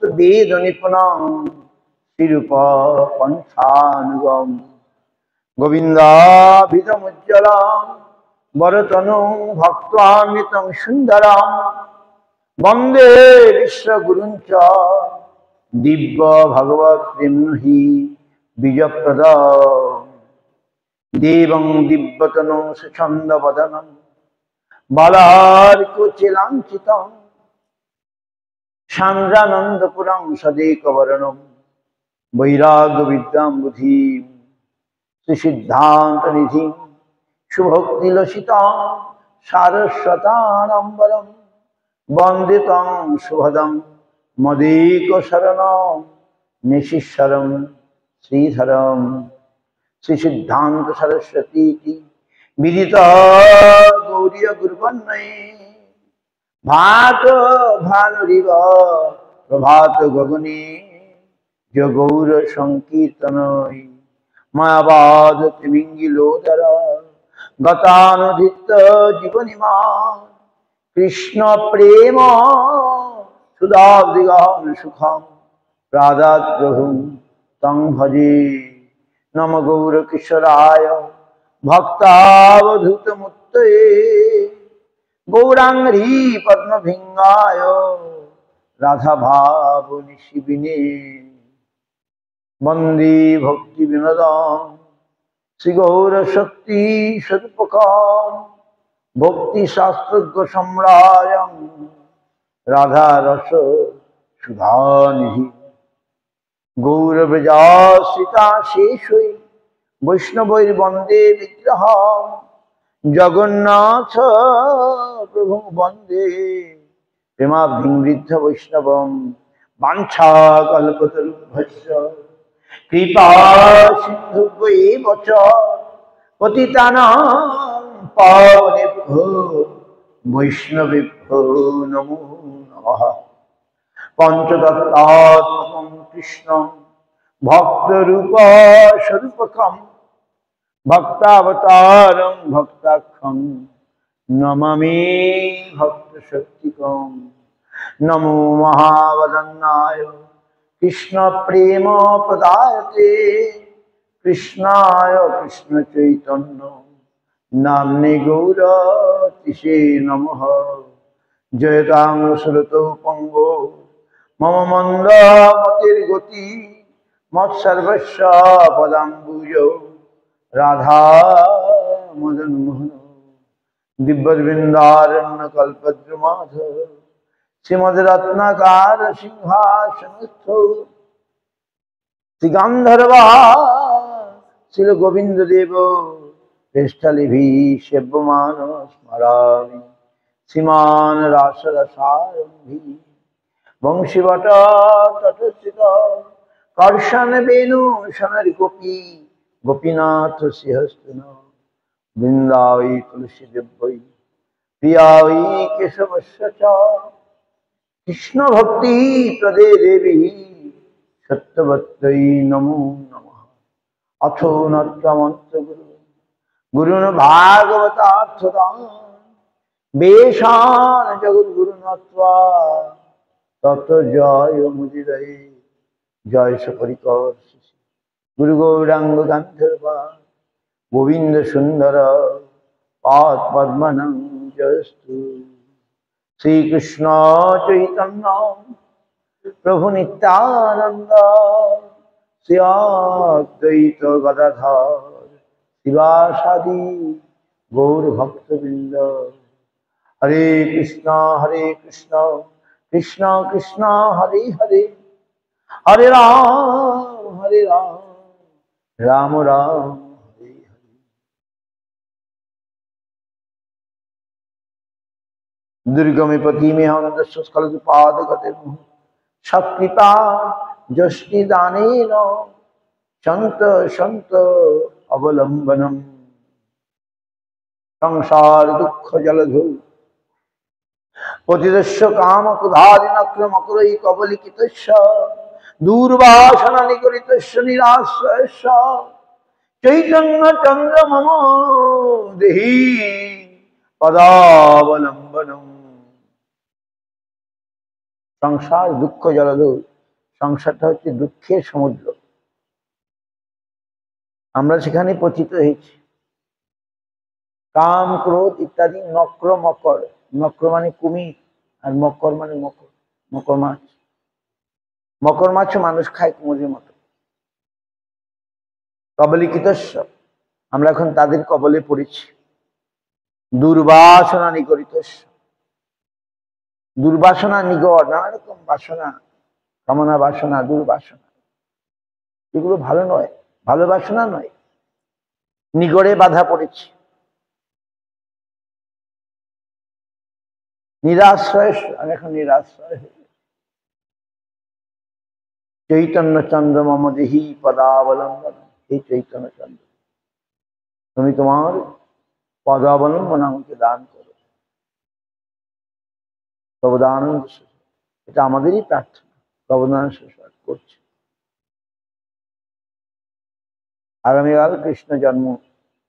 বেদ নিপুণং শিরূপ পন্থানুগম গোবিন্দাভিধমুজ্জ্বলং বরতনুং ভক্তান্বিতং সুন্দরম বন্দে বিশ্বগুরুং চ দিব্য ভগবৎ প্রেম্ণহি বীজপ্রদ দেবং দিব্যতনুং সুছন্দবদনং বালার্কুচিলাঞ্চিতং সান্দ্রানন্দপুরং সদেকবরণং বৈরাগ্যবিদ্যাং বুদ্ধিম শ্রীসিদ্ধান্তনিধিং সুভক্তিলসিতাং সারস্বতানম্বরং বন্দে তং শুভদং মদেকশরণং নিশিশ্বরং শ্রীধরং শ্রীসিদ্ধান্ত সরস্বতী বিদিত গৌরীয় গুরুবন্নয়ে ভাত ভানুরিব প্রভাত গগনে জগৌর সংকীর্তনয় মায়াবাদ ত্রিমিঙ্গিলোদর গতানুধিত জীবনিমা কৃষ্ণ প্রেম সুধাবৃগহন সুখম রাধাত প্রভুম তং ভজে নম গৌর কিশোরায় ভক্তাবধূতমূর্তয়ে গৌরাঙ্গী পদ্মভিঙ্গায় রাধা ভাবনি শিবিনে বন্দে ভক্তি বিনোদম শ্রী গৌর শক্তি স্বরূপকম ভক্তি শাস্ত্রজ্ঞ সম্রাজং রাধা রস সুধানিধি গৌরব্রজাশ্রিতা শেষৈ বৈষ্ণবৈর বন্দে বিগ্রহ জগন্নাথ প্রভু বন্দে প্রেমাবৃদ্ধ বৈষ্ণবম বাঞ্ছাকল্পতরুভ্যশ্চ কৃপা সিন্ধুভ্যেব চ পতিতানাং পাবনেভ্যো বৈষ্ণবেভ্যো নমো নমঃ পঞ্চতত্ত্বাত্মকং কৃষ্ণং ভক্তরূপ স্বরূপকং ভক্তাবতারং ভক্তাখ্যং নমামি ভক্তশক্তিকং নমো মহাবদন্নায় কৃষ্ণ প্রেম প্রদায়তে কৃষ্ণায় কৃষ্ণ চৈতন্য নাম্নে গৌরতিষে নমঃ জয়তাং শ্রুতৌ পঙ্গো মম মন্দ মতির গতি মৎসর্বস্ব পদাম্বুজো রাধা মদন মোহন দিব্যবৃন্দারণ্য কল্পদ্রুমাধ শ্রীমদ রত্নাকার সিংহাসনস্থ শ্রী গান্ধর্বা শিল গোবিন্দ দেব পৃষ্ঠলিভি সেব্যমান স্মরামি শ্রীমান রাসরসারম্ভি বংশীবট তটস্থিত কর্ষণ বেণু সনর গোপী গোপীনাথ শ্রীহস্তিন বৃন্দাবৈ তুলসী দেব্যৈ প্রিয়াই কেশবস্য চ কৃষ্ণ ভক্তি প্রদে দেবী সত্যবত্যৈ নমো নমঃ অথো নত্বমন্ত্র গুরু গুরুন ভাগবতার্থদান বেশান জগদ্গুরু নত্বা তত জয় মুদিরয়ে জয় সপরিকর গুরু গৌরাঙ্গ গান্ধর্বা গোবিন্দ সুন্দর পাদ পদ্মনং জয়স্তু শ্রীকৃষ্ণ চৈতন্য প্রভু নিত্যানন্দ শ্রী অদ্বৈত গদাধর শিবাসাদি গৌর ভক্তবৃন্দ হরে কৃষ্ণ কৃষ্ণ কৃষ্ণ হরে হরে হরে রাম রাম রাম হরে হরে। দুর্গমে পতিমে হন্দস্য স্খলদুপাদগতে সৎকৃপা যষ্টি দানেন সন্ত সন্ত অবলম্বনম সংসার দুঃখ জলধৌ পতিতস্য কাম ক্রোধাদিনক্রমকুরৈ কবলিকিতস্য দুর্বাসনা নিগরিতস্য নিরাশ্রয়স্য চৈতন্য চন্দ্র মম দেহি পদাবলম্বনম। সংসার দুঃখ জলধৌ, সংসারটা হচ্ছে দুঃখের সমুদ্র। আমরা সেখানে পতিত হয়েছি। কাম ক্রোধ ইত্যাদি নক্র মকর, নক্র মানে কুমির আর মকর মানে মকর, মকর মাছ। মকর মাছও মানুষ খায় কুমিরের মতো। কবলিকিতস্য, আমরা এখন তাদের কবলে পড়েছি। দুর্বাসনা নিগড়িতস্য, দুর্বাসনা নিগড়, নানা রকম বাসনা, কামনা বাসনা, দুর্বাসনা, এগুলো ভালো নয়, ভালো বাসনা নয়। নিগড়ে বাধা পড়েছি। নিরাশ্রয়, আমি এখন নিরাশ্রয় হয়ে গেছি। চৈতন্য চন্দ্র মম দেহি পদাবলম্বন, এই চৈতন্য চন্দ্র, তুমি তোমার পদাবলম্বন আমাকে দান করো। প্রবদানন্দ, এটা আমাদেরই প্রার্থনা, প্রবদান করছে। আগামীকাল কৃষ্ণ জন্ম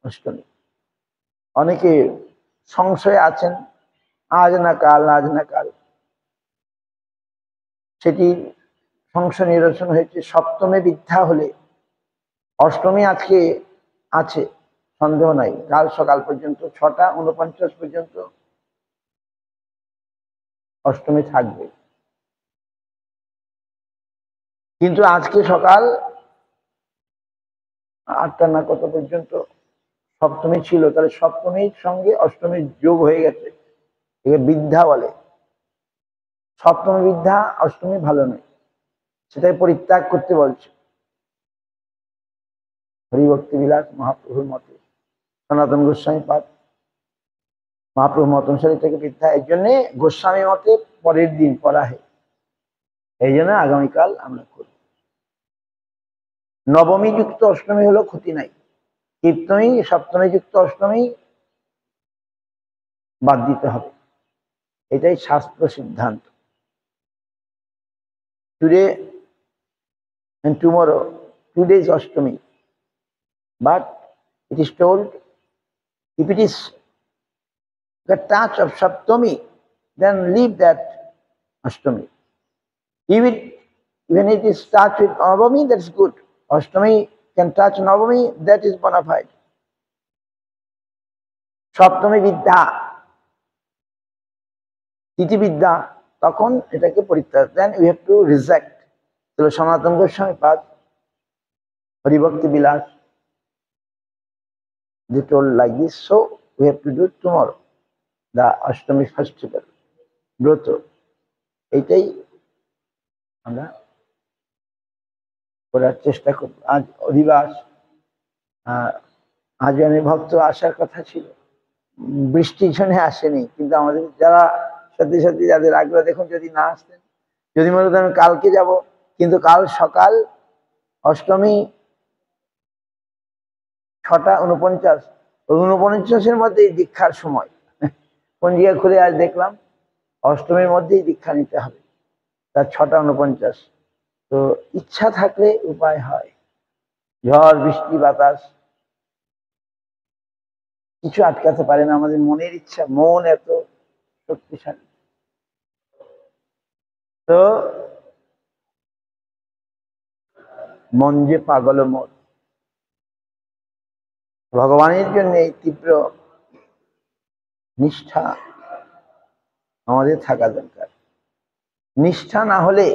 অষ্টমী। অনেকে সংশয়ে আছেন, আজ না কাল, আজ না কাল। সেটি সংশয় নিরসন হয়েছে। সপ্তমে বিদ্যা হলে অষ্টমী আজকে আছে, সন্দেহ নাই। কাল সকাল পর্যন্ত 6:49 পর্যন্ত অষ্টমী থাকবে। কিন্তু আজকে সকাল 8টা না কত পর্যন্ত সপ্তমী ছিল, তাহলে সপ্তমীর সঙ্গে অষ্টমীর যোগ হয়ে গেছে, একে বিদ্যা বলে। সপ্তমী বিদ্যা, অষ্টমী ভালো নয়, সেটাই পরিত্যাগ করতে বলছে হরিভক্তি বিলাস মহাপ্রভুর মতে, সনাতন গোস্বামী পাদ মহাপ্রভু মত অনুসারে থেকে বিদ্যা। এই জন্যে গোস্বামী মতে পরের দিন পড়া হয়, এই জন্য আগামীকাল আমরা করি। নবমী যুক্ত অষ্টমী হলো ক্ষতি নাই, কীর্তনী সপ্তমী যুক্ত অষ্টমী বাদ দিতে হবে, এটাই শাস্ত্র সিদ্ধান্ত। Today and tomorrow, 2 days Ashtami, but it is told, if it is the touch of Saptami, then leave that Ashtami. Even it is touch with Navami, that's good. Ashtami can touch Navami, that is bona fide. Saptami Vidya, Titi Vidya, তখন এটাকে পরিত্যাগ, then we have to reject. So সনাতন গোস্বামী পাদ হরিভক্তি বিলাস, they told like this, so we have to do it tomorrow, the Ashtami festival, ব্রত। এইটাই আমরা করার চেষ্টা করব। আজ অধিবাস, আজ অনেক ভক্ত আসার কথা ছিল, বৃষ্টির জন্য আসেনি, কিন্তু আমাদের যারা সাথে সাথে যাদের আগ্রহ, দেখুন যদি না আসতেন, যদি মনে করতেন আমি কালকে যাব, কিন্তু কাল সকাল অষ্টমী 6:49, 49-এর মধ্যেই দীক্ষার সময়। পঞ্জিকা খুলে আজ দেখলাম অষ্টমীর মধ্যেই দীক্ষা নিতে হবে, তার 6:49। তো ইচ্ছা থাকলে উপায় হয়। ঝড় বৃষ্টি বাতাস কিছু আটকাতে পারে না আমাদের মনের ইচ্ছা, মন এত শক্তিশালী। তো মন যে পাগল মন, ভগবানের জন্য এই তীব্র নিষ্ঠা আমাদের থাকা দরকার। নিষ্ঠা না হলে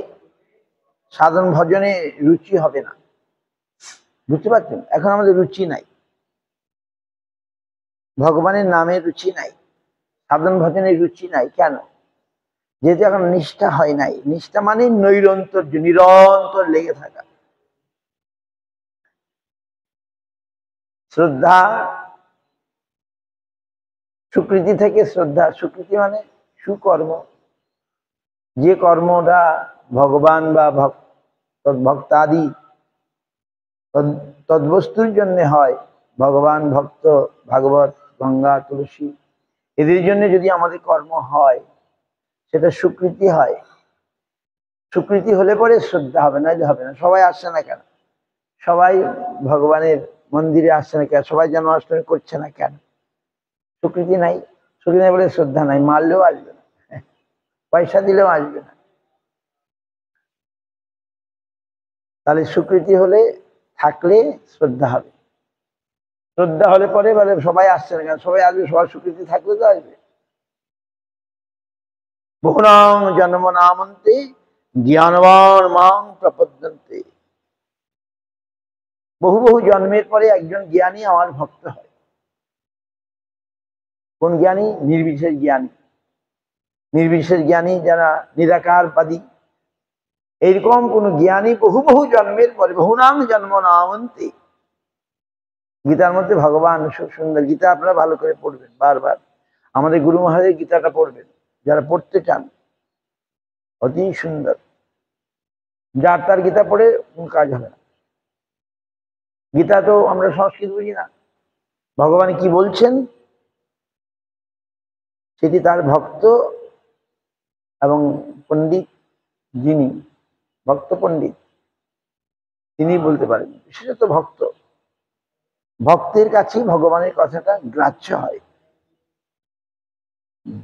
সাধন ভজনে রুচি হবে না, বুঝতে পারছেন? এখন আমাদের রুচি নাই, ভগবানের নামে রুচি নাই, সাধন ভজনে রুচি নাই। কেন? যেহেতু এখন নিষ্ঠা হয় নাই। নিষ্ঠা মানে নৈরন্তর্য, নিরন্তর লেগে থাকা। শ্রদ্ধা, সুকৃতি থেকে শ্রদ্ধা, সুকৃতি মানে সুকর্ম, যে কর্মটা ভগবান বা ভক্তাদি তদ্বস্তুর জন্য হয়, ভগবান, ভক্ত, ভাগবত, গঙ্গা, তুলসী, এদের জন্য যদি আমাদের কর্ম হয়, সেটা সুকৃতি হয়। সুকৃতি হলে পরে শ্রদ্ধা হবে, না হবে না। সবাই আসছে না কেন? সবাই ভগবানের মন্দিরে আসছে না কেন? সবাই জন্মাষ্টমী করছে না কেন? সুকৃতি নাই। সুকৃতি নাই বলে শ্রদ্ধা নাই, মারলেও আসবে না, পয়সা দিলেও আসবে না। তাহলে স্বীকৃতি হলে থাকলে শ্রদ্ধা হবে, শ্রদ্ধা হলে পরে বলে সবাই আসছে না কেন, সবাই আসবে, সবার স্বীকৃতি থাকলে তো আসবে। বহুনাং জন্ম নামন্তে জ্ঞানবান মাং প্রপদ্যন্তে, বহু বহু জন্মের পরে একজন জ্ঞানী আমার ভক্ত হয়। কোন জ্ঞানী? নির্বিশেষ জ্ঞানী। নির্বিশেষ জ্ঞানী যারা নিরাকারবাদী, এইরকম কোন জ্ঞানী বহু বহু জন্মের পরে, বহুনাং জন্ম নামন্তে। গীতার মধ্যে ভগবান খুব সুন্দর, গীতা আপনারা ভালো করে পড়বেন, বারবার আমাদের গুরু মহারাজের গীতাটা পড়বেন যারা পড়তে চান, অতি সুন্দর। যার তার গীতা পড়ে কোন কাজ হবে না। গীতা তো আমরা সংস্কৃত বুঝি না, ভগবান কি বলছেন সেটি তার ভক্ত এবং পণ্ডিত, যিনি ভক্ত পণ্ডিত তিনি বলতে পারেন। বিশেষত ভক্ত, ভক্তের কাছে ভগবানের কথাটা গ্রাহ্য হয়,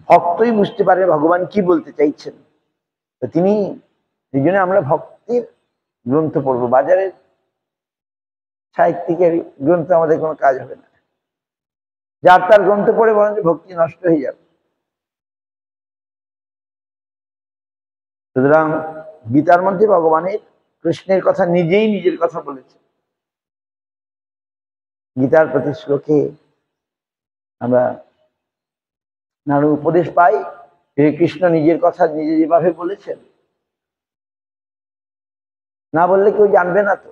ভক্তই বুঝতে পারে ভগবান কি বলতে চাইছেন। তিনি, এই জন্য আমরা ভক্তির গ্রন্থ পড়বো, বাজারের সাহিত্যিকের গ্রন্থ আমাদের কোনো কাজ হবে না। যার তার গ্রন্থ পড়ে বলেন যে ভক্তি নষ্ট হয়ে যাবে। সুতরাং গীতার মধ্যে ভগবানের, কৃষ্ণের কথা নিজেই নিজের কথা বলেছে। গীতার প্রতি শ্লোকে আমরা নানা উপদেশ পাই। কৃষ্ণ নিজের কথা নিজে যেভাবে বলেছেন, না বললে কেউ জানবে না তো।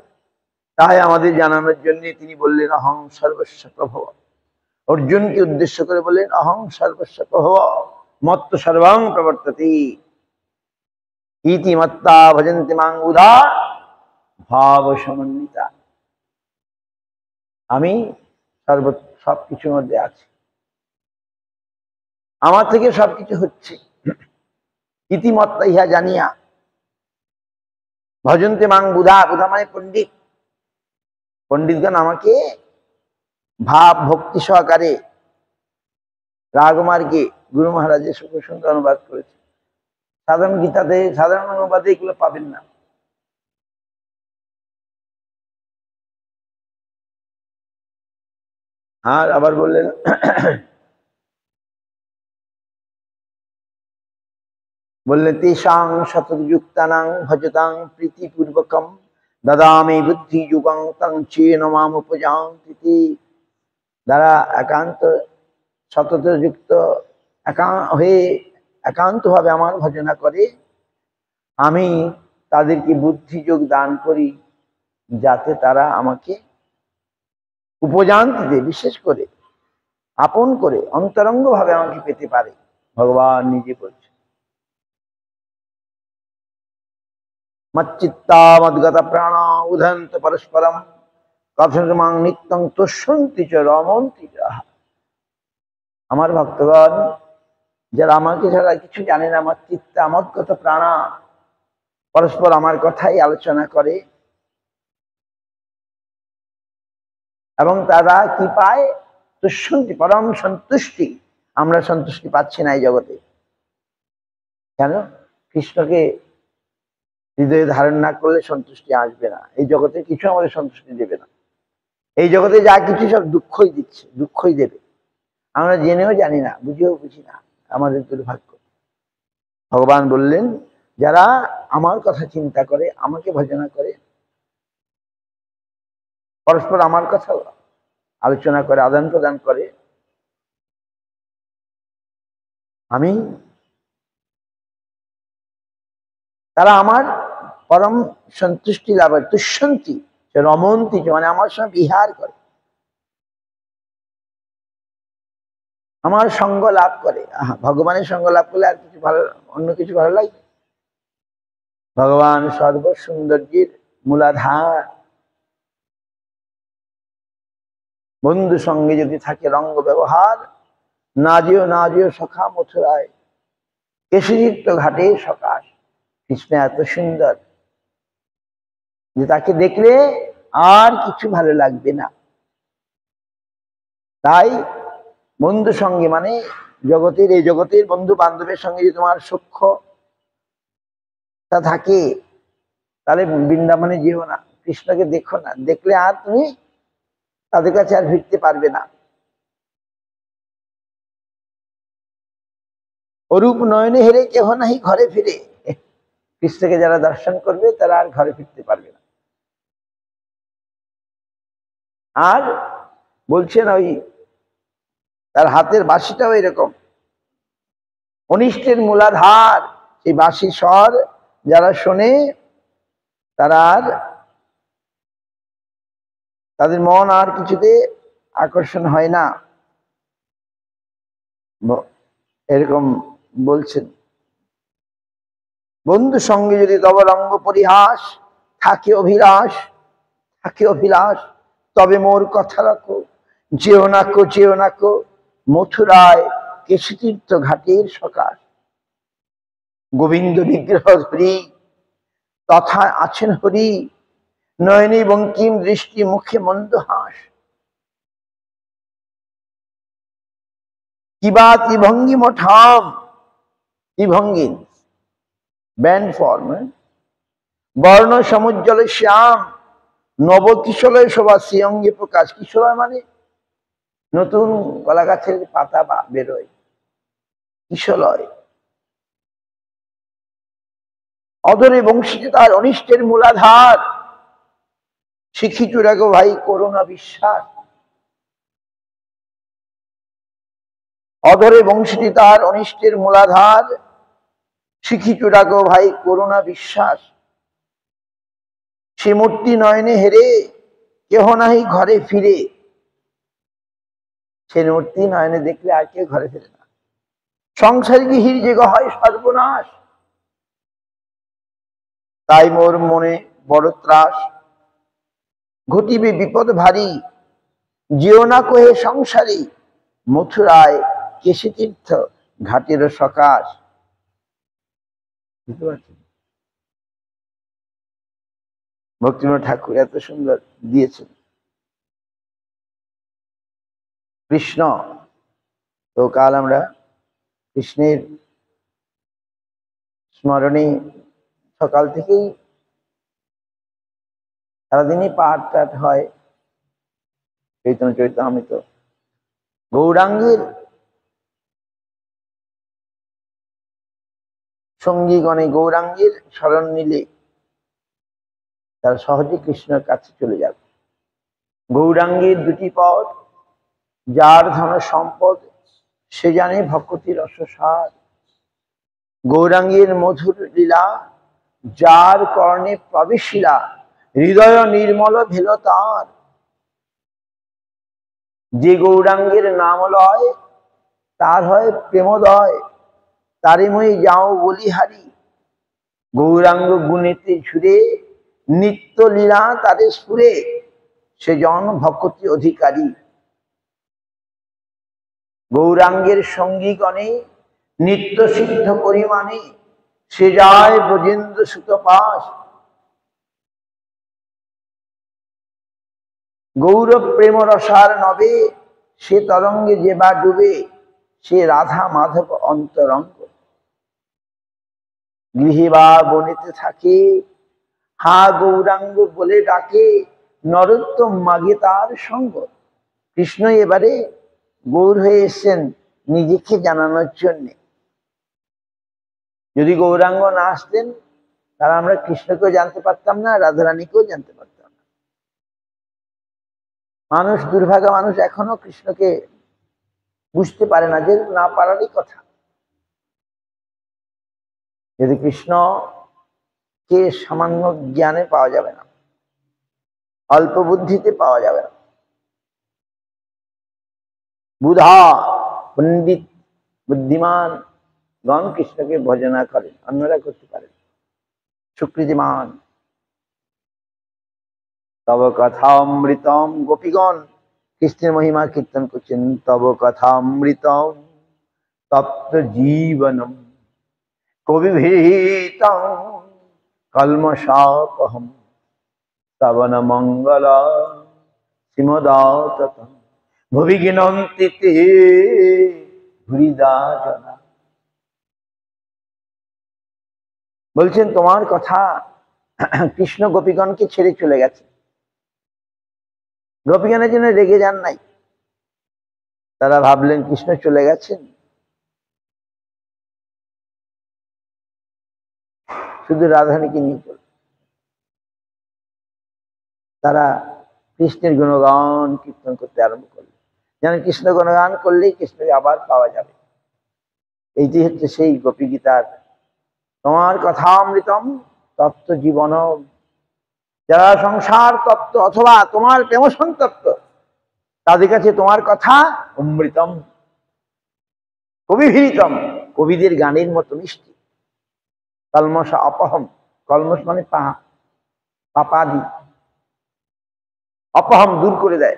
তাই আমাদের জানানোর জন্য তিনি বললেন অহং সর্বস্ব প্রভব। অর্জুনকে উদ্দেশ্য করে বললেন অহং সর্বস্ব প্রভব মত্ত সর্বং প্রবর্ততে ইতি মত্তা ভজন্তি মাং উদা ভাব সমন্বিতা। আমি সবকিছুর মধ্যে আছি, আমার থেকে সবকিছু হচ্ছে। ইতিমত্তা, ইহা জানিয়া, ভজন্তে মাং বুধা, বুধা মানে পণ্ডিত, পণ্ডিতগণ আমাকে ভাব ভক্তি সহকারে, রাগমার্গে গুরু মহারাজের সুখ সুন্দর অনুবাদ করেছে। সাধারণ গীতাতে, সাধারণ অনুবাদে এগুলো পাবেন না। আর আবার বললেন তেষাং শতযুক্তানাং ভজতাং প্রীতিপূর্বকম দদামি বুদ্ধি যুগং তং চেন মাম উপজান্তি। যারা একান্ত সততযুক্ত হয়ে একান্ত ভাবে আমার ভজনা করে, আমি তাদেরকে বুদ্ধি যোগ দান করি, যাতে তারা আমাকে উপজান্তিতে, বিশেষ করে আপন করে অন্তরঙ্গ ভাবে আমাকে পেতে পারে। ভগবান নিজে বলছে মচ্চিত্তা মদ্গত প্রাণ উদন্ত পরস্পরম কথমাং নিত্যং তুষ্যন্তি চ রমন্তি চ। আমার ভক্তগণ যারা আমাকে ছাড়া কিছু জানে না, আমার চিত্তা মদ্গত প্রাণা, পরস্পর আমার কথাই আলোচনা করে, এবং তারা কি পায়? তুষ্যন্তি, পরম সন্তুষ্টি। আমরা সন্তুষ্টি পাচ্ছি না এই জগতে। কেন? কৃষ্ণকে হৃদয়ে ধারণ না করলে সন্তুষ্টি আসবে না। এই জগতে কিছু আমাদের সন্তুষ্টি দেবে না। এই জগতে যা কিছু সব দুঃখই দিচ্ছে, দুঃখই দেবে। আমরা জেনেও জানি না, বুঝেও বুঝি না, আমাদের দুর্ভাগ্য। ভগবান বললেন যারা আমার কথা চিন্তা করে, আমাকে ভজনা করে, পরস্পর আমার কথা আলোচনা করে, আদান প্রদান করে, আমি, তারা আমার পরম সন্তুষ্টি লাভ করে। তুষ্যন্তি রমন্তি, মানে আমার সঙ্গে বিহার করে, আমার সঙ্গ লাভ করে। ভগবানের সঙ্গ লাভ করলে আর কিছু ভালো, অন্য কিছু ভালো লাগবে? ভগবান সর্ব সৌন্দর্যের মূলাধার। বন্ধু সঙ্গে যদি থাকে রঙ্গ ব্যবহার, না যেও সখা মথুরায়, কেশরীক্ত ঘাটে সকাশ। কৃষ্ণ এত সুন্দর যে তাকে দেখলে আর কিছু ভালো লাগবে না। তাই বন্ধু সঙ্গে, মানে জগতের, এই জগতের বন্ধু বান্ধবের সঙ্গে যদি তোমার সখ্য থাকে, তাহলে বৃন্দাবনে যেও না, কৃষ্ণকে দেখো না, দেখলে আর তুমি তাদের কাছে আর ফিরতে পারবে না। অরূপ নয়নে হেরে কেহ নাহি ঘরে ফিরে। কৃষ্ণকে যারা দর্শন করবে তারা আর ঘরে ফিরতে পারবে না। আর বলছেন ওই তার হাতের বাঁশিটাও এরকম, অনিষ্টের মূলাধার। সেই বাঁশি স্বর যারা শোনে তারা আর, তাদের মন আর কিছুতে আকর্ষণ হয় না, এরকম বলছেন। বন্ধু সঙ্গে যদি তব রঙ্গ পরিহাস, থাকে অভিলাষ, থাকে অভিলাষ, তবে মোর কথা রাখো, যেও নাকো, যেও নাকো, মথুরায় কেশতীর্থ ঘাটের সকাশ। গোবিন্দ বিগ্রহ ধরি, তথা আছেন হরি, নয়নে বঙ্কিম দৃষ্টি, মুখে মন্দহাস। কিবা ত্রিভঙ্গি মঠাম, ত্রিভঙ্গি ব্যান্ড ফর্ম, বর্ণ সমুজ্জ্বল শ্যাম, নবকিশলয় শোভা শ্রীঅঙ্গে প্রকাশ। কিশলয় মানে নতুন কলা গাছের পাতা বা বেরোয়, কিশলয়। অদরে বংশীতে তার অনিষ্টের মূলাধার, শিখি চূড়াগো ভাই করুণা বিশ্বাস। অধরে বংশীটি তার অনিষ্টের মূলাধার, শিখি চূড়াগো ভাই করুণা বিশ্বাস। সে মূর্তি নয়নে হেরে কেহ নাহি ঘরে ফিরে। সে মূর্তি নয়নে দেখলে আর কেউ ঘরে ফিরে না। সংসারে গৃহীর যে হয় সর্বনাশ, তাই মোর মনে বড় ত্রাস। ঘটিবে বিপদ ভারী, যেও না কহে সংসারী, মথুরায় কেশতীর্থ ঘাটের সকাশ। বুঝতে পারছেন? ভক্তিবিনোদ ঠাকুর এত সুন্দর দিয়েছেন। কৃষ্ণ, তো কাল আমরা কৃষ্ণের স্মরণে সকাল থেকেই সারাদিনই পাঠ টাঠ হয়, চৈতন্য চরিতামৃত। গৌরাঙ্গের সঙ্গীগণে গৌরাঙ্গের শরণ নিলে তারা সহজে কৃষ্ণের কাছে চলে যাবে। গৌরাঙ্গের দুটি পদ, যার ধন সম্পদ সে জানে ভক্তি রসসার। গৌরাঙ্গের মধুর লীলা, যার কর্ণে প্রবেশিলা, হৃদয় নির্মল ভেল তার। যে গৌরাঙ্গের নাম লয়, তার হয় প্রেমোদয়, তারে মই যাও বলিহারি। গৌরাঙ্গ গুণেতে ঝুরে, নিত্য লীলা তারে সুরে, সে জন ভক্তি অধিকারী। গৌরাঙ্গের সঙ্গীগণে নিত্য সিদ্ধ পরিমাণে, সে যায় ব্রজেন্দ্র সুত পাশ। গৌরব প্রেম রসার নবে, সে তরঙ্গে যে বা ডুবে, সে রাধা মাধব অন্তরঙ্গ। গৃহে বা বনেতে থাকে, হা গৌরাঙ্গ বলে ডাকে, নরোত্তম মাগে তার সঙ্গ। কৃষ্ণ এবারে গৌর হয়ে এসছেন নিজেকে জানানোর জন্যে। যদি গৌরাঙ্গ না আসতেন তাহলে আমরা কৃষ্ণকেও জানতে পারতাম না, রাধারানীকেও জানতে পারতাম না। মানুষ, দুর্ভাগা মানুষ এখনো কৃষ্ণকে বুঝতে পারে না, যে না পারারই কথা। যদি কৃষ্ণকে সামান্য জ্ঞানে পাওয়া যাবে না, অল্প বুদ্ধিতে পাওয়া যাবে না। বুধা পণ্ডিত বুদ্ধিমান গণ কৃষ্ণকে ভজনা করেন, অন্যরা করতে পারেন। সুকৃতিমান তব কথামৃতম, গোপীগণ কৃষ্ণের মহিমা কীর্তন করছেন। তব কথামৃতম তপ্ত জীবনম, কবিভীতম কলমশাপহম, শ্রবণ মঙ্গল শ্রীমদাততম, ভুবি গিনন্তি তে ভুরিদা জনা। বলছেন তোমার কথা কৃষ্ণ গোপীগণকে ছেড়ে চলে গেছে। গোপীগণের জন্য রেগে যান নাই, তারা ভাবলেন কৃষ্ণ চলে গেছেন, শুধু রাধারানীকে নিয়ে চল। তারা কৃষ্ণের গুণগান কীর্তন করতে আরম্ভ করলেন, যেন কৃষ্ণ গুণগান করলেই কৃষ্ণকে আবার পাওয়া যাবে। এইটি হচ্ছে সেই গোপী গীতার তোমার কথামৃতম তপ্ত জীবন। যারা সংসার তপ্ত অথবা তোমার প্রেম সন্তপ্ত, তাদের কাছে তোমার কথা অমৃতম, কবিভীতম, কবিদের গানের মতো মিষ্টি। কলমশ অপহম, কলমশ মানে পাপাদি, অপহম দূর করে দেয়।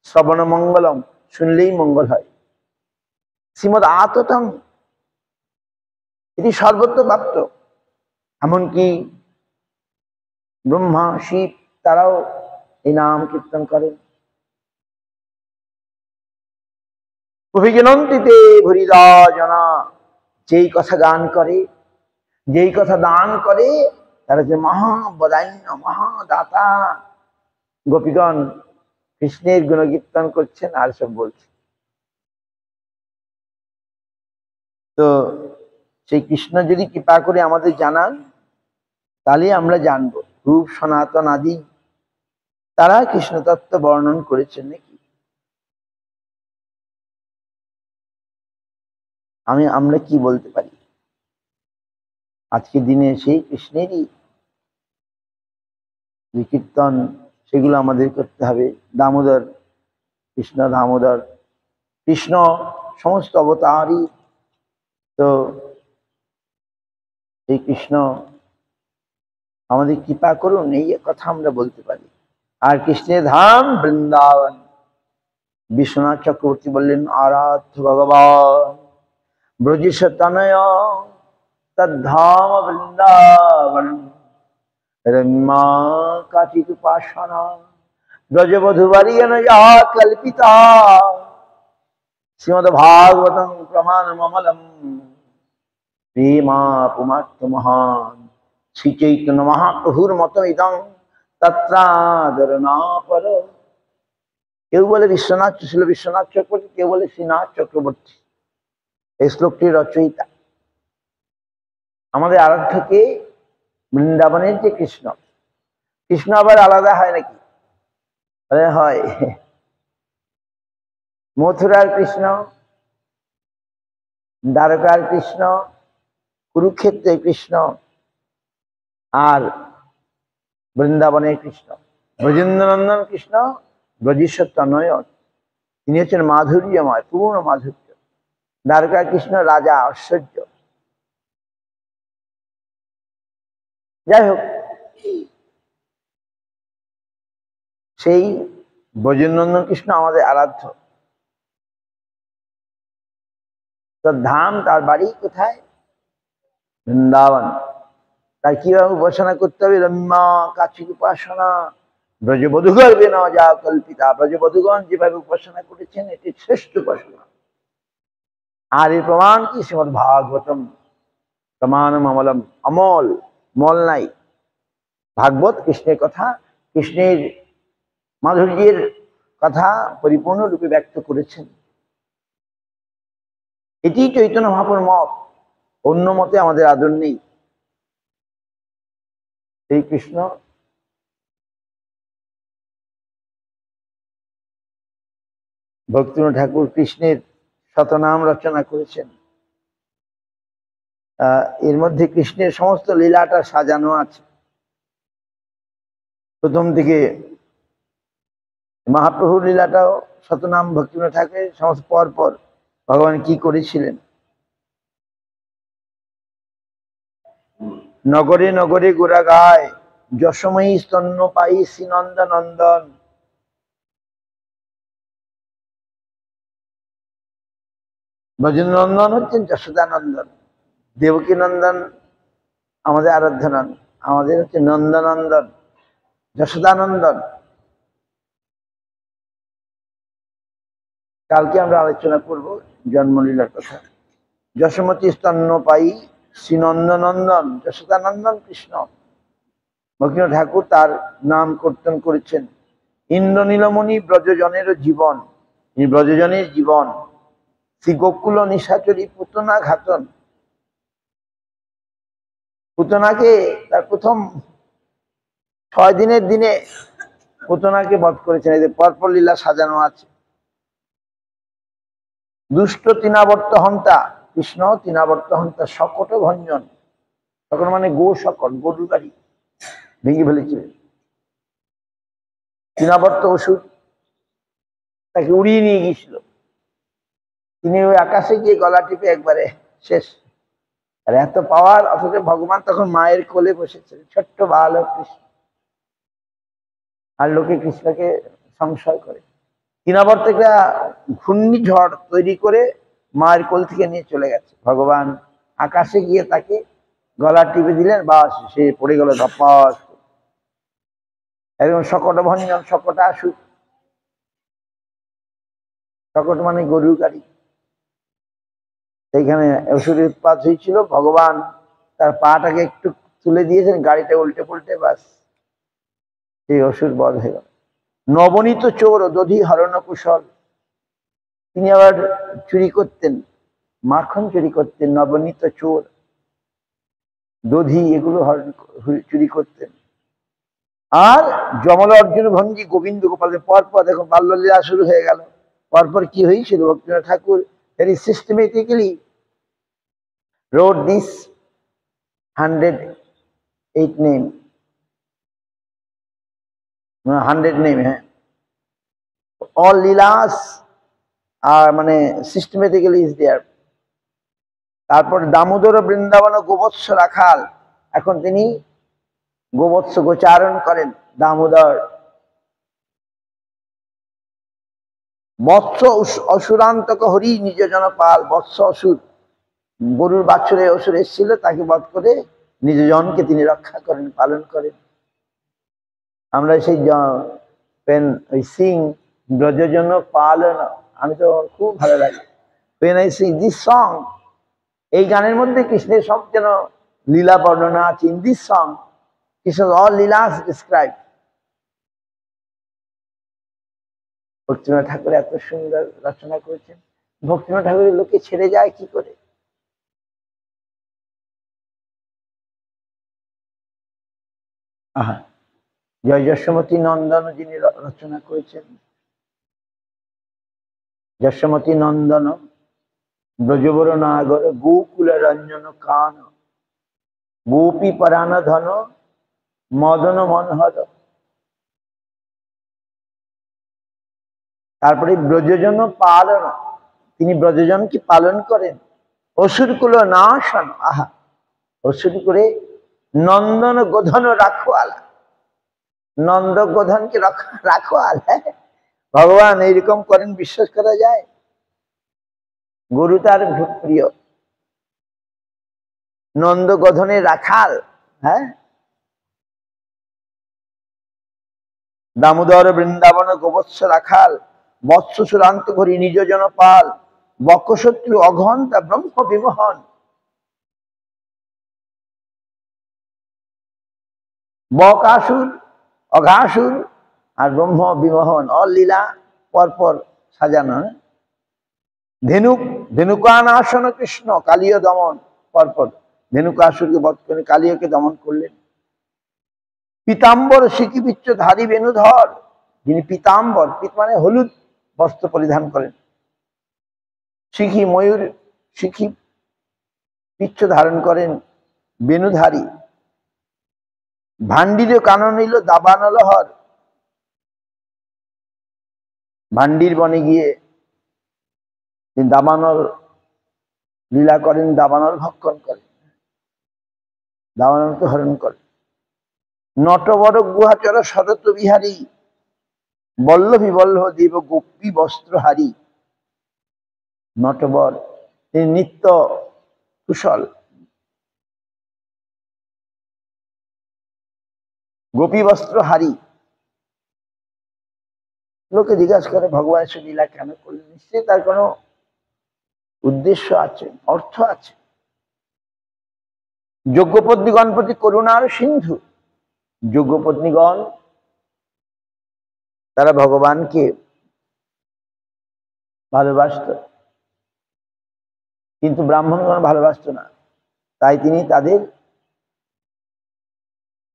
শ্রবণ মঙ্গলম, শুনলেই মঙ্গল হয়। শ্রীমদ আততম, এটি সর্বত্র প্রাপ্ত। এমনকি ব্রহ্মা শিব তারাও এই নাম কীর্তন করেন। অভিজ্ঞন্তিতে ভরিদা জনা, যেই কথা গান করে, যেই কথা দান করে, তারা যে মহাবদান্য মহাদাতা। গোপীগণ কৃষ্ণের গুণকীর্তন করছেন আর সব বলছেন। তো সেই কৃষ্ণ যদি কৃপা করে আমাদের জানান, তাহলে আমরা জানবো। রূপ সনাতন আদি তারা কৃষ্ণ তত্ত্ব বর্ণন করেছেন নাকি? আমরা কি বলতে পারি? আজকের দিনে সেই কৃষ্ণেরই যে কীর্তন, সেগুলো আমাদের করতে হবে। দামোদর, কৃষ্ণ দামোদর, কৃষ্ণ সমস্ত অবতারই তো এই কৃষ্ণ আমাদের কৃপা করুন, এই কথা আমরা বলতে পারি। আর কৃষ্ণের ধাম বৃন্দাবন। বিশ্বনাথ চক্রবর্তী বললেন আরাধ্য ভগবান ব্রজেশ তনয় তদ্ধাম বৃন্দাবন রম্যা কাচিত উপাসনা ব্রজবধূবরিয়ন ইয়া কল্পিতা শ্রীমদ ভাগবতং প্রমাণমমলম প্রেমা পুমার্থ মহান শ্রী চৈতন্য মহাপ্রভুর মত ইদং তত্রাদরণা পর। কেউ বলে বিশ্বনাথ, ছিল বিশ্বনাথ চক্রবর্তী, কেউ বলে শ্রীনাথ চক্রবর্তী। এই শ্লোকটির রচয়িতা আমাদের আরাধ্যকে বৃন্দাবনের যে কৃষ্ণ, কৃষ্ণ আবার আলাদা হয় নাকি? হয়। মথুরার কৃষ্ণ, দ্বারকার কৃষ্ণ, কুরুক্ষেত্রের কৃষ্ণ, আর বৃন্দাবনের কৃষ্ণ। ব্রজেন্দ্রনন্দন কৃষ্ণ ব্রজেশ্বর তনয়, তিনি হচ্ছেন মাধুর্যময়, পূর্ণ মাধুর্য। দ্বারকার কৃষ্ণ রাজা, ঐশ্বর্য। যাই হোক, সেই ব্রজেন্দ্রনন্দন কৃষ্ণ আমাদের আরাধ্য। তার ধাম, তার বাড়ি কোথায়? বৃন্দাবন। তার কিভাবে উপাসনা করতে হবে? রম্যা কাচিত উপাসনা ব্রজবধূগণ বিনা যা কল্পিতা। ব্রজবধূগণ যেভাবে উপাসনা করেছেন, এটি শ্রেষ্ঠ উপাসনা। আর এর প্রমাণ কি? শ্রীমদ ভাগবতম প্রমাণম অমলম, অমল, মল নাই। ভাগবত কৃষ্ণের কথা, কৃষ্ণের মাধুর্যের কথা পরিপূর্ণরূপে ব্যক্ত করেছেন। এটি চৈতন্য মহাপ্রভুর মত, অন্য মতে আমাদের আদর নেই। সেই কৃষ্ণ ভক্তিনাথ ঠাকুর কৃষ্ণের শতনাম রচনা করেছেন। এর মধ্যে কৃষ্ণের সমস্ত লীলাটা সাজানো আছে। প্রথম থেকে মহাপ্রভুর লীলাটাও শতনাম ভক্তিনাথ ঠাকুরের সমস্ত পর পর ভগবান কি করেছিলেন। নগরে নগরে গোরা গায়, যশময়ী স্তন্য পাই শ্রীনন্দন নন্দন। ব্রজেন্দ্রনন্দন হচ্ছেন যশোদানন্দন, দেবকী নন্দন আমাদের আরাধ্য নন, আমাদের হচ্ছে নন্দনন্দন, যশোদানন্দন। কালকে আমরা আলোচনা করব জন্মলীলার কথা। যশোমতী স্তন্য পাই শ্রীনন্দনন্দন, যশোদানন্দন কৃষ্ণ। ভক্তিনাথ ঠাকুর তার নাম কীর্তন করেছেন। ইন্দ্রনীলমণি ব্রজজনেরও জীবন, এই ব্রজজনের জীবন। শ্রী গোকুল নিশাচরী পুতনা ঘাতন, পুতনাকে তার প্রথম 6 দিনের দিনে পুতনাকে বধ করেছেন। এদের পরপর লীলা সাজানো আছে। দুষ্ট তৃণাবর্ত হন্তা, কৃষ্ণ তৃণাবর্ত হন্তা, শকট ভঞ্জন, শকট মানে গো শকট, গরুর গাড়ি ভেঙে ফেলেছিলেন। তৃণাবর্ত অসুর তাকে উড়িয়ে নিয়ে গিয়েছিল। তিনি ওই আকাশে গিয়ে গলা টিপে একবারে শেষ। আর এত পাওয়ার, অথচ ভগবান তখন মায়ের কোলে বসেছে, ছোট্ট বালক কৃষ্ণ। আর লোকে কৃষ্ণকে সংশয় করে। তৃণাবর্ত একটা ঘূর্ণিঝড় তৈরি করে মায়ের কোল থেকে নিয়ে চলে গেছে। ভগবান আকাশে গিয়ে তাকে গলা টিপে দিলেন, বাস সে পড়ে গেল ধপাস। একদম শকট ভঞ্জন, শকটা আসুক। শকট মানে গরুর গাড়ি। সেইখানে অসুরের উৎপাত হয়েছিল। ভগবান তার পাটাকে একটু তুলে দিয়েছেন, গাড়িটা উল্টে পুল্টে, বাস সেই অসুর বধ হয়ে গেল। নবনীত চোর দধি হরণ কুশল, তিনি আবার চুরি করতেন, মাখন চুরি করতেন। নবনীত চোর, দধি, এগুলো চুরি করতেন। আর যমল অর্জুন ভঞ্জি গোবিন্দ গোপাল, পরপর দেখুন বাল্যলীলা শুরু হয়ে গেল। পরপর কি হয়েছিল, ভক্তিনাথ ঠাকুর very systematically wrote this 108 name, 100 name, হ্যাঁ। all leelas are মানে systematically is there. তারপর দামোদর বৃন্দাবন গোবৎস রাখাল, এখন তিনি গোবৎস গোচারণ করেন। দামোদর বৎস অসুরান্তক হরি নিজ জন পাল, বৎস অসুর, গরুর বাছুরে অসুর এসেছিল, তাকে বধ করে নিজ জনকে তিনি রক্ষা করেন, পালন করেন। আমরা সেই ওই সিং ব্রজজন পালন, আমি তো খুব ভালো লাগে। when I sing this song, এই গানের মধ্যে কৃষ্ণের সব যেন লীলা বর্ণনা আছে। in this song Krishna all Leela's described. Bhaktinath ঠাকুর এত সুন্দর রচনা করেছেন। ভক্তিনাথ ঠাকুরের লোকে ছেড়ে যায় কি করে? আহা, জয় যশোমতী নন্দন যিনি রচনা করেছেন। যশোমতী নন্দন ব্রজবর নাগর গোকুল রঞ্জন কান, গোপী পরাণ ধন মদন মনোহর। তারপরে ব্রজজন পালন, তিনি ব্রজজনকে পালন করেন। অসুর কুল নাশন, আহা, অসুর করে নন্দন গোধন রাখোয়ালা, নন্দ গোধনকে রাখোয়াল। হ্যাঁ, ভগবান এইরকম করেন, বিশ্বাস করা যায়? গরু তার প্রিয়, নন্দ গোধনের রাখাল। হ্যাঁ, দামোদর বৃন্দাবন গোবৎস রাখাল, বৎস চূড়ান্ত করি নিজ জন পাল, বক্ষশত্রু অঘন্তা ব্রহ্ম বিমোহন। বকাসুর, অঘাসুর আর ব্রহ্ম বিমোহন, অল লীলা পরপর সাজানো। ধেনুকানাসন কৃষ্ণ কালীয় দমন, পরপর ধেনুকাসুরকে বধ করে কালীয়কে দমন করলেন। পীতাম্বর শিখিবিচ্ছ ধারী বেণুধর, যিনি পীতাম্বর, পীত মানে হলুদ বস্ত্র পরিধান করেন। শিখি ময়ূর শিখি পিচ্ছ ধারণ করেন, বেণুধারী। ভান্ডির কানন নিল দাবানলহর, ভান্ডির বনে গিয়ে তিনি দাবানল লীলা করেন, দাবানল ভক্ষণ করেন, দাবানলকে হরণ করেন। নটবর গুহাচর শরত বিহারী, বল্লভী বল্লভ দেব গোপী বস্ত্রহারী। নটবর, তিনি নিত্য কুশল, গোপী বস্ত্রহারী। লোকে জিজ্ঞাসা করে ভগবান সে লীলা কেন করলেন? নিশ্চয়ই তার কোনো উদ্দেশ্য আছে, অর্থ আছে। যজ্ঞপত্নী গণপতি করুণার সিন্ধু, যোগ্যপত্নীগণ তারা ভগবানকে ভালোবাসত, কিন্তু ব্রাহ্মণগণ ভালোবাসত না। তাই তিনি তাদের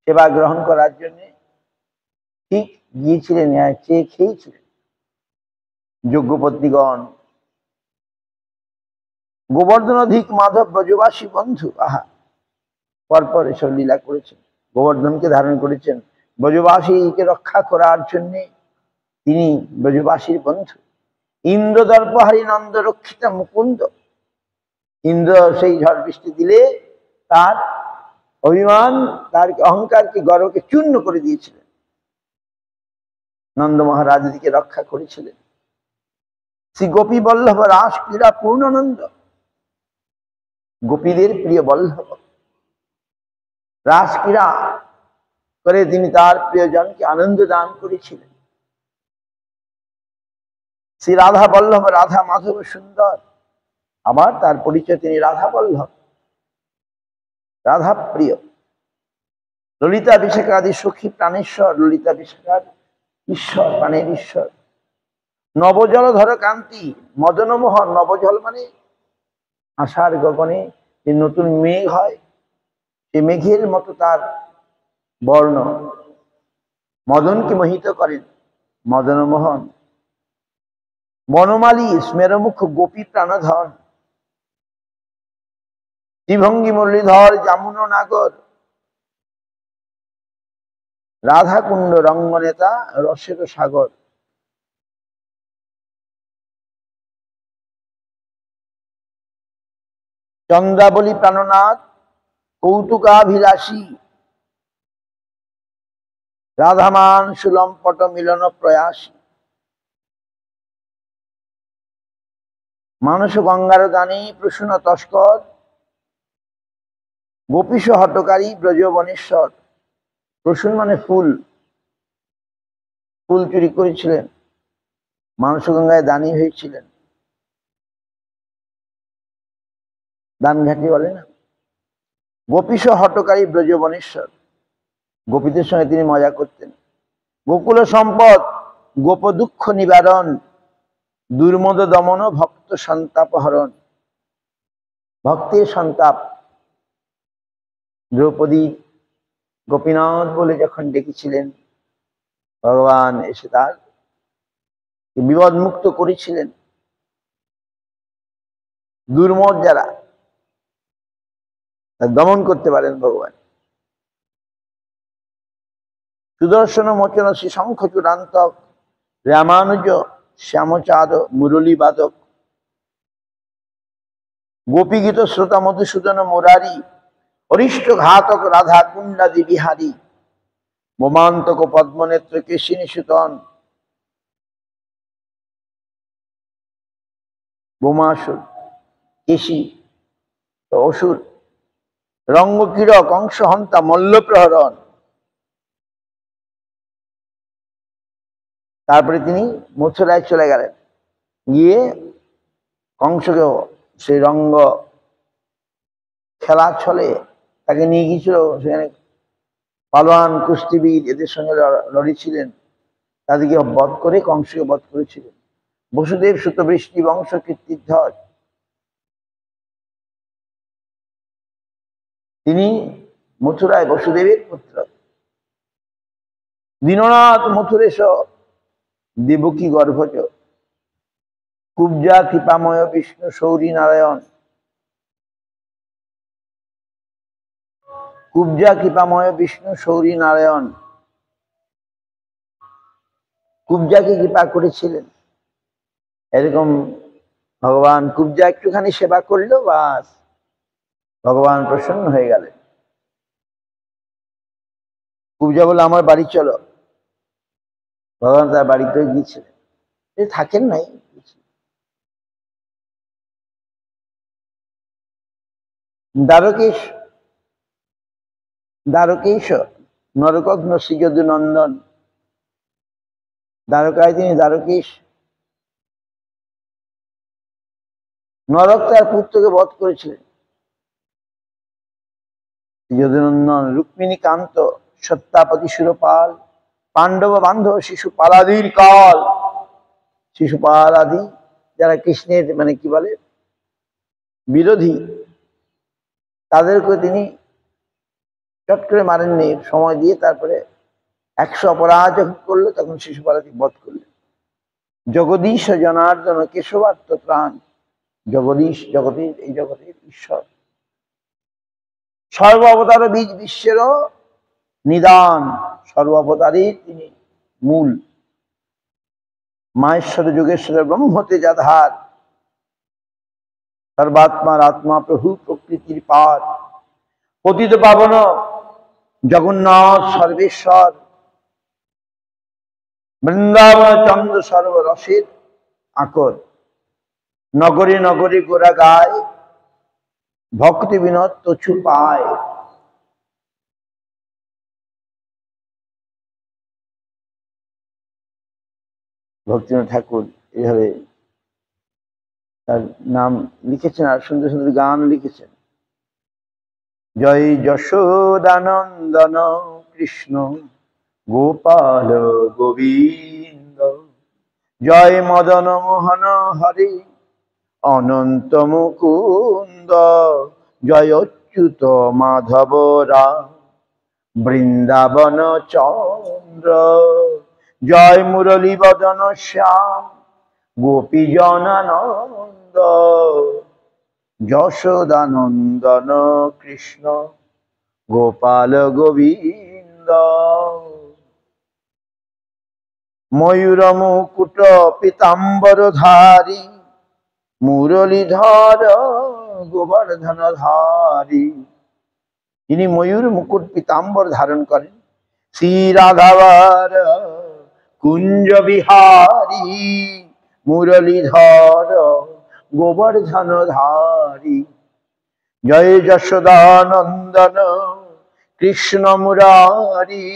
সেবা গ্রহণ করার জন্য ঠিক গিয়েছিলেন, চেয়ে খেয়েছিলেন। যোগ্যপত্নীগণ গোবর্ধন অধিক মাধব ব্রজবাসী বন্ধু, আহা, পরপর এসব লীলা করেছেন। গোবর্ধনকে ধারণ করেছেন, ব্রজবাসীকে রক্ষা করার জন্য তিনি ব্রজবাসীর বন্ধু। ইন্দ্র দর্পহারী নন্দ রক্ষিত মুকুন্দ, ইন্দ্র সেই ঝড় বৃষ্টি দিলে তার অভিমান, তার অহংকারকে, গর্বকে চূর্ণ করে দিয়েছিলেন। নন্দ মহারাজ দিকে রক্ষা করেছিলেন। শ্রী গোপী বল্লভ রাস ক্রীড়া পূর্ণানন্দ, গোপীদের প্রিয় বল্লভ রাস ক্রীড়া করে তিনি তার প্রিয়জনকে আনন্দ দান করেছিলেন। শ্রী রাধা বল্লভ রাধা মাধব সুন্দর, আবার তার পরিচয় তিনি রাধা বল্লভ, রাধা প্রিয়। ললিতা বিশাখাদি সখী প্রাণেশ্বর, ললিতা বিশাখার ঈশ্বর, প্রাণের ঈশ্বর। নবজল ধর কান্তি মদনমোহন, নবজল মানে আষাঢ় গগনে যে নতুন মেঘ হয়, সে মেঘের মতো তার বর্ণ, মদনকে মোহিত করেন, মদনমোহন। বনমালী স্মেরমুখ গোপী প্রাণধন, ত্রিভঙ্গী মুরলীধর জামুন নাগর, রাধাকুণ্ড রঙ্গনেতা রসের সাগর। চন্দ্রাবলী প্রাণনাথ কৌতুকাভিলাষী, রাধামান সুলম্পট মিলন প্রয়াসী। মানস গঙ্গার দানী প্রসূন তস্কর, গোপীশ হটকারী ব্রজবনেশ্বর। প্রসূন মানে ফুল, ফুল চুরি করেছিলেন, মানস গঙ্গায় দানী হয়েছিলেন, দানঘাটি বলে না। গোপীশ হটকারী ব্রজবনেশ্বর, গোপীদের সঙ্গে তিনি মজা করতেন। গোকুল সম্পদ গোপ দুঃখ নিবারণ, দুর্মদ দমন ভক্ত সন্তাপ হরণ। ভক্তের সন্তাপ, দ্রৌপদী গোপীনাথ বলে যখন ডেকেছিলেন, ভগবান এসে তার বিপদ মুক্ত করেছিলেন। দুর্মদ যারা, দমন করতে পারেন ভগবান। সুদর্শন মোচন শ্রী শঙ্খ চূড়ান্তক, রামানুজ শ্যামচাঁদ মুরলী বাদক। গোপী গীত শ্রোতা মধুসূদন মুরারি, অরিষ্ট ঘাতক রাধা কুণ্ডাদি বিহারী। বোমান্তক পদ্মনেত্র কেশিনী সুতন, বোমাসুর কেশী অসুর। রঙ্গকীড় কংস হন্তা মল্ল প্রহরণ। তারপরে তিনি মথুরায় চলে গেলেন, গিয়ে কংসকেও সেই রঙ্গ খেলার ছলে তাকে নিয়ে গিয়েছিল। সেখানে পালোয়ান কুস্তিবিদ এদের সঙ্গে লড়েছিলেন, তাদেরকে বধ করে কংসকে বধ করেছিলেন। বসুদেব সুতবৃষ্টি বংশ কীর্তিধ্বজ, তিনি মথুরায় বসুদেবের পুত্র। দীননাথ মথুরেশ দেবকী গর্ভজ, কুব্জা কৃপাময় বিষ্ণু সৌরী নারায়ণ। কুব্জা কৃপাময় বিষ্ণু সৌরী নারায়ণ, কুব্জাকে কৃপা করেছিলেন। এরকম ভগবান কুব্জা একটুখানি সেবা করলো, বাস ভগবান প্রসন্ন হয়ে গেলেন। কুব্জা বলে আমার বাড়ি চলো, ভগবান তার বাড়িতে গিয়েছিলেন, থাকেন নাই। দ্বারকেশ, দ্বারকেশ নরকগ্ন শ্রীযদু নন্দন, দ্বারকায় তিনি দ্বারকেশ। নরক তার পুত্রকে বধ করেছিলেন। শ্রীযদুনন্দন রুক্মিণী কান্ত সত্যাপতি সুরপাল, পাণ্ডব বান্ধব শিশুপালাদির কাল। শিশুপাল আদি যারা কৃষ্ণের মানে কি বলে বিরোধী, তাদেরকে তিনি চট করে মারেননি, সময় দিয়ে তারপরে 100 অপরাধ যখন করলো তখন শিশুপালাদি বধ করলেন। জগদীশ জনার্দন কেশবার্ত প্রাণ, জগদীশ জগতের এই জগতের ঈশ্বর, সর্ব অবতার বীজ বিশ্বেরও নিদান, সর্ব অবতারের তিনি মূল, মাহেশ্বর যোগেশ্বর ব্রহ্মতে যাধার, সর্বাত্মার আত্মা প্রভু প্রকৃতির পার, পতিত পাবন জগন্নাথ সর্বেশ্বর, বৃন্দাবন চন্দ্র সর্বরসের আকর, নগরে নগরে গোরা গায়, ভক্তি বিনোদ তছু পায়। ভক্তিনাথ ঠাকুর এইভাবে তার নাম লিখেছেন, আর সুন্দর সুন্দর গান লিখেছেন। জয় যশোদানন্দন কৃষ্ণ গোপাল গোবিন্দ, জয় মদন মোহন হরি অনন্ত মুকুন্দ, জয় অচ্যুত মাধব রাম বৃন্দাবন চন্দ্র, জয় মুরলী বদন শ্যাম গোপী জনানন্দ, যশোদানন্দন কৃষ্ণ গোপাল গোবিন্দ। ময়ূর মুকুট পীতাম্বর ধারী, মুরলীধর গোবর্ধন ধারী। যিনি ময়ূর মুকুট পীতাম্বর ধারণ করেন, শ্রী রাধাবার কুঞ্জ বিহারী, মুরলীধর গোবর্ধন ধারী। জয় যশোদানন্দন কৃষ্ণ মুরারি,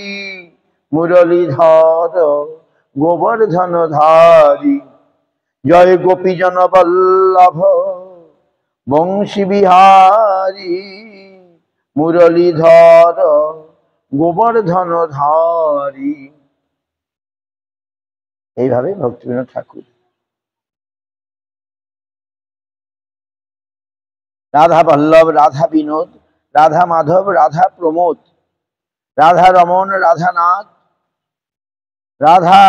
মুরলীধর গোবর্ধন ধারী। জয় গোপীজন বল্লভ বংশী বিহারী, মুরলীধর গোবর্ধন ধারী। এইভাবে ভক্তিবিনোদ ঠাকুর রাধা বল্লভ, রাধা বিনোদ, রাধা মাধব, রাধা প্রমোদ, রাধা রমন, রাধানাথ, রাধা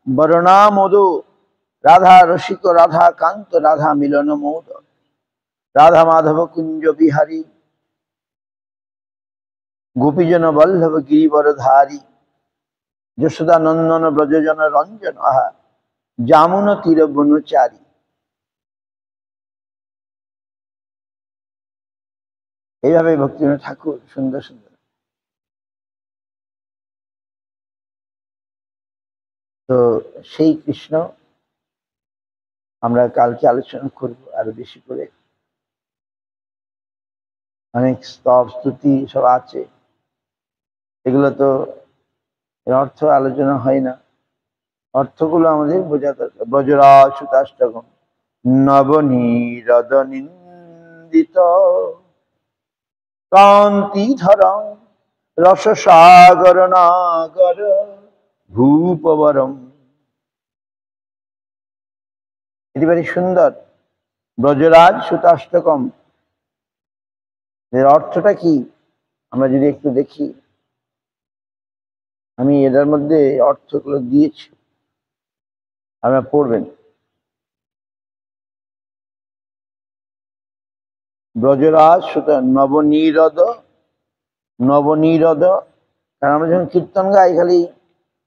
বরণা মধু, রাধা রসিক, রাধা কান্ত, রাধা মিলন মৌদ, রাধা মাধব কুঞ্জ বিহারী, গোপীজন বল্লভ গিরিবর ধারী, যশোদা নন্দন ব্রজজন রঞ্জন, আহা জামুন তীর বনচারী। এইভাবে ভক্তিবিনোদ ঠাকুর সুন্দর সুন্দর। তো সেই কৃষ্ণ আমরা কালকে আলোচনা করব আরো বেশি করে। অনেক স্তব স্তুতি সব আছে, এগুলো তো এর অর্থ আলোচনা হয় না, অর্থগুলো আমাদের বোঝা দরকার। ব্রজরাজ সুতাষ্টকম নবনীরদ নিন্দিত, কান্তিধরম রসসাগর নাগর ভূপবরম। এটি very সুন্দর। ব্রজরাজ সুতাষ্টকম এর অর্থটা কি আমরা যদি একটু দেখি, আমি এটার মধ্যে অর্থগুলো দিয়েছি, আপনারা পড়বেন। ব্রজরাজ সুতা নবনীরদ, নবনীরদ, কারণ আমরা যখন কীর্তন গাই খালি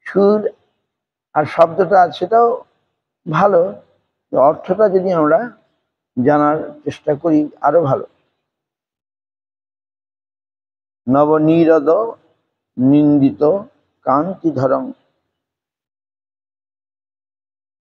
সুর আর শব্দটা আছে, সেটাও ভালো, অর্থটা যদি আমরা জানার চেষ্টা করি আরো ভালো। নবনীরদ নিন্দিত কান্তিধরম